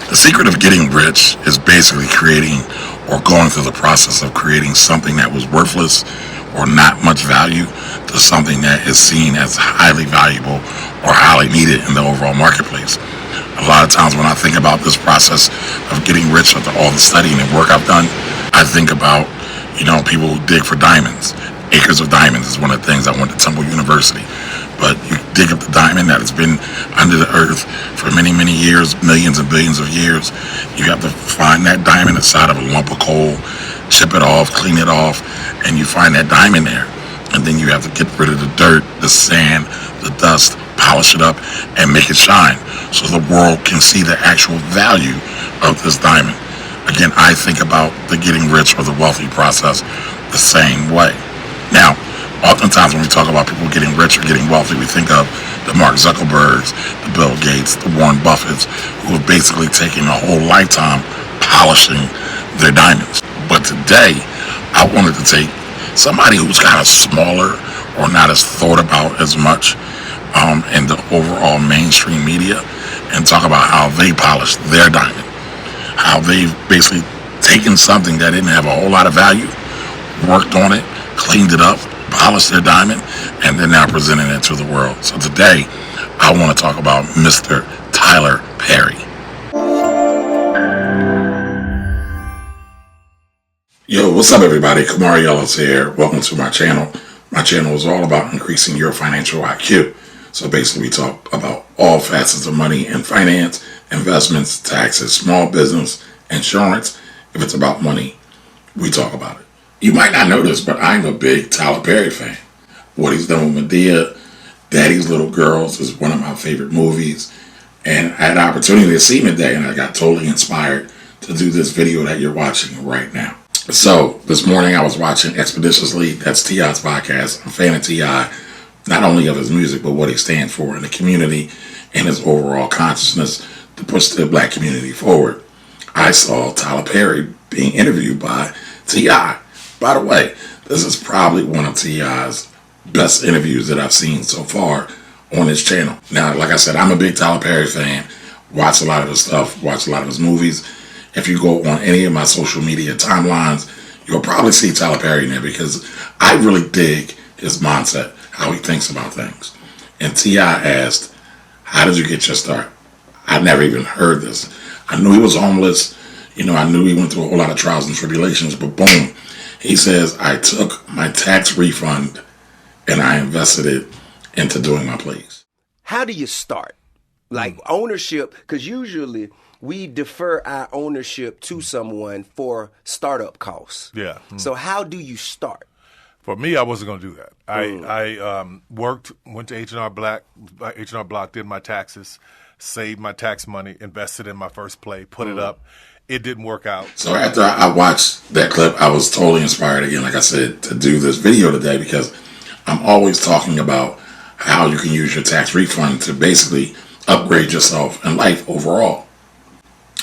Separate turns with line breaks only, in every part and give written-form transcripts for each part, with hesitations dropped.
The secret of getting rich is basically creating or going through the process of creating something that was worthless or not much value to something that is seen as highly valuable or highly needed in the overall marketplace. A lot of times when I think about this process of getting rich after all the studying and work I've done, I think about, people who dig for diamonds. Acres of diamonds is one of the things. I went to Temple University. But you dig up the diamond that has been under the earth for many, many years, millions and billions of years. You have to find that diamond inside of a lump of coal, chip it off, clean it off, and you find that diamond there. And then you have to get rid of the dirt, the sand, the dust, polish it up, and make it shine so the world can see the actual value of this diamond. Again, I think about the getting rich or the wealthy process the same way. Now, oftentimes when we talk about people getting rich or getting wealthy, we think of the Mark Zuckerbergs, the Bill Gates, the Warren Buffetts, who have basically taken a whole lifetime polishing their diamonds. But today, I wanted to take somebody who's kind of smaller or not as thought about as much in the overall mainstream media and talk about how they polished their diamond, how they've basically taken something that didn't have a whole lot of value, worked on it, cleaned it up, polished their diamond, and they're now presenting it to the world. So today, I want to talk about Mr. Tyler Perry. Yo, what's up everybody? Kamari Ellis here. Welcome to my channel. My channel is all about increasing your financial IQ. So basically we talk about all facets of money and finance, investments, taxes, small business, insurance. If it's about money, we talk about it. You might not know this, but I'm a big Tyler Perry fan. What he's done with Medea, Daddy's Little Girls is one of my favorite movies. And I had the opportunity to see him today, and I got totally inspired to do this video that you're watching right now. So this morning I was watching Expeditiously. That's T.I.'s podcast. I'm a fan of T.I., not only of his music, but what he stands for in the community and his overall consciousness to push the black community forward. I saw Tyler Perry being interviewed by T.I. By the way, this is probably one of T.I.'s best interviews that I've seen so far on his channel. Now, like I said, I'm a big Tyler Perry fan. Watch a lot of his stuff, watch a lot of his movies. If you go on any of my social media timelines, you'll probably see Tyler Perry in there because I really dig his mindset, how he thinks about things. And T.I. asked, how did you get your start? I never even heard this. I knew he was homeless. I knew he went through a whole lot of trials and tribulations, but boom. He says, I took my tax refund and I invested it into doing my plays.
How do you start? Like ownership, because usually we defer our ownership to someone for startup costs.
Yeah.
So how do you start?
For me, I wasn't going to do that. I went to H&R Block, did my taxes, saved my tax money, invested in my first play, put it up. It didn't work out.
So after I watched that clip, I was totally inspired again, like I said, to do this video today because I'm always talking about how you can use your tax refund to basically upgrade yourself in life overall.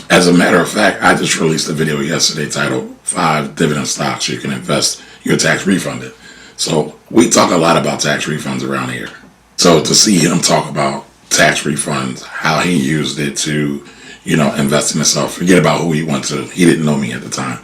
As a matter of fact, I just released a video yesterday titled 5 Dividend Stocks You Can Invest Your Tax Refund in. So we talk a lot about tax refunds around here. So to see him talk about tax refunds, how he used it to invest in himself. Forget about who he went to. He didn't know me at the time.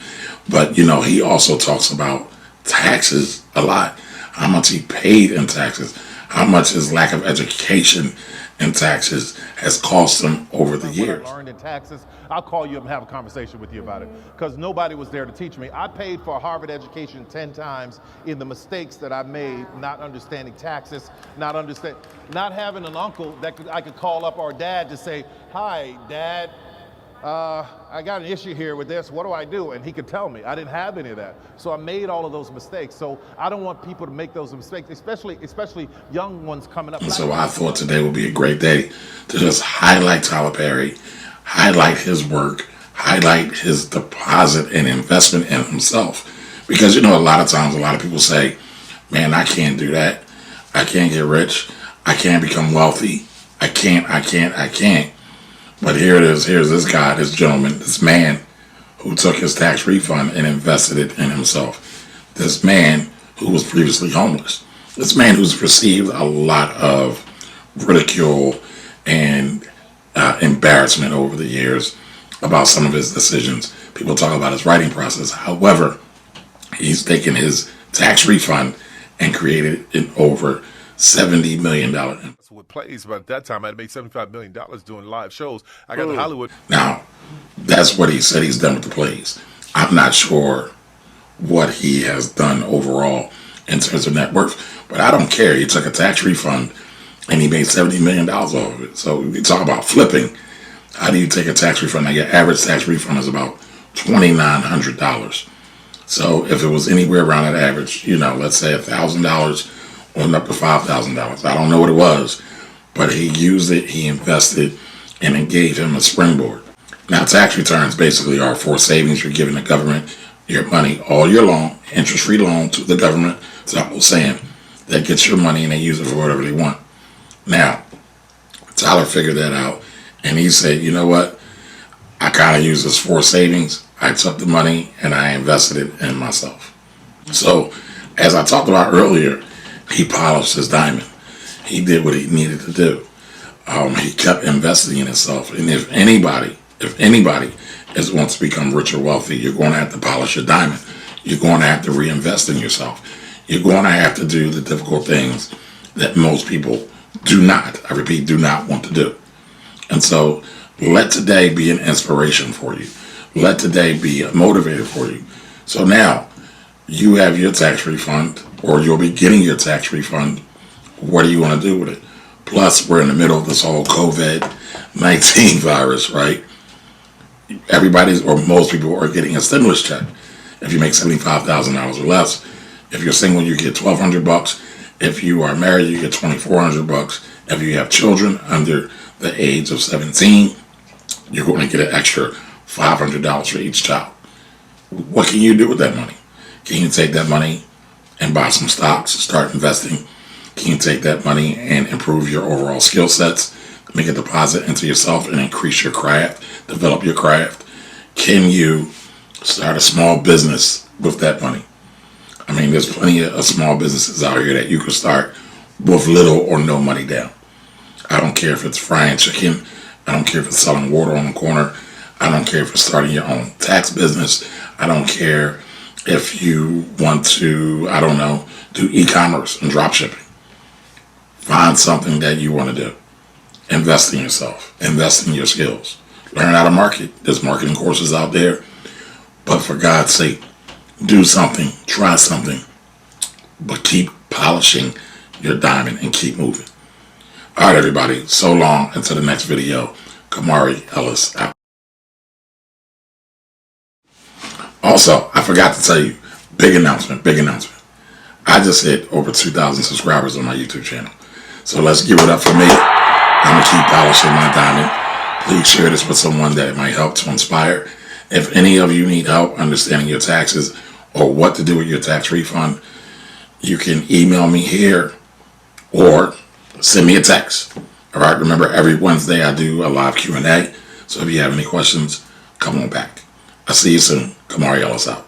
But, he also talks about taxes a lot. How much he paid in taxes. How much his lack of education in taxes has cost him over the years.
What I learned in taxes, I'll call you up and have a conversation with you about it. Because nobody was there to teach me. I paid for a Harvard education 10 times in the mistakes that I made, not understanding taxes, not having an uncle that I could call up, or dad to say, hi, Dad, I got an issue here with this. What do I do? And he could tell me. I didn't have any of that. So I made all of those mistakes. So I don't want people to make those mistakes, especially young ones coming up.
And so I thought today would be a great day to just highlight Tyler Perry, highlight his work, highlight his deposit and investment in himself. Because, a lot of times, a lot of people say, man, I can't do that. I can't get rich. I can't become wealthy. I can't. But here it is. Here's this guy, this gentleman, this man who took his tax refund and invested it in himself. This man who was previously homeless. This man who's received a lot of ridicule and embarrassment over the years. about some of his decisions. People talk about his writing process. However, he's taken his tax refund and created an over $70 million.
That's what plays. But at that time, I had made $75 million doing live shows. I got to Hollywood.
Now, that's what he said he's done with the plays. I'm not sure what he has done overall in terms of net worth, but I don't care. He took a tax refund and he made $70 million off of it. So we talk about flipping. How do you take a tax refund? Now, your average tax refund is about $2,900. So if it was anywhere around that average, let's say $1,000 on up to $5,000. I don't know what it was, but he used it, he invested, and it gave him a springboard. Now, tax returns basically are for savings you're giving the government your money all year long, interest-free loan to the government. So I was saying that gets your money and they use it for whatever they want. Now, Tyler figured that out, and he said, you know what? I kind of use this for savings. I took the money and I invested it in myself. So, as I talked about earlier, he polished his diamond. He did what he needed to do. He kept investing in himself. And if anybody wants to become rich or wealthy, you're going to have to polish your diamond. You're going to have to reinvest in yourself. You're going to have to do the difficult things that most people do not, I repeat, do not want to do. And so let today be an inspiration for you. Let today be a motivator for you. So now you have your tax refund, or you'll be getting your tax refund. What do you want to do with it? Plus, we're in the middle of this whole COVID-19 virus, right? Everybody's, or most people, are getting a stimulus check. If you make $75,000 or less, if you're single, you get $1,200. If you are married, you get $2,400. If you have children under the age of 17, you're going to get an extra $500 for each child. What can you do with that money? Can you take that money and buy some stocks, start investing? Can you take that money and improve your overall skill sets, make a deposit into yourself and increase your craft, develop your craft? Can you start a small business with that money? I mean, there's plenty of small businesses out here that you can start with little or no money down. I don't care if it's frying chicken. I don't care if it's selling water on the corner. I don't care if it's starting your own tax business. I don't care if you want to, do e-commerce and drop shipping. Find something that you want to do. Invest in yourself. Invest in your skills. Learn how to market. There's marketing courses out there. But for God's sake, do something. Try something. But keep polishing your diamond and keep moving. All right, everybody. So long. Until the next video. Kamari Ellis out. Also, I forgot to tell you, big announcement. I just hit over 2,000 subscribers on my YouTube channel. So let's give it up for me. I'm going to keep polishing my diamond. Please share this with someone that it might help to inspire. If any of you need help understanding your taxes or what to do with your tax refund, you can email me here or send me a text. All right, remember every Wednesday I do a live Q&A. So if you have any questions, come on back. I'll see you soon. Kamari Ellis out.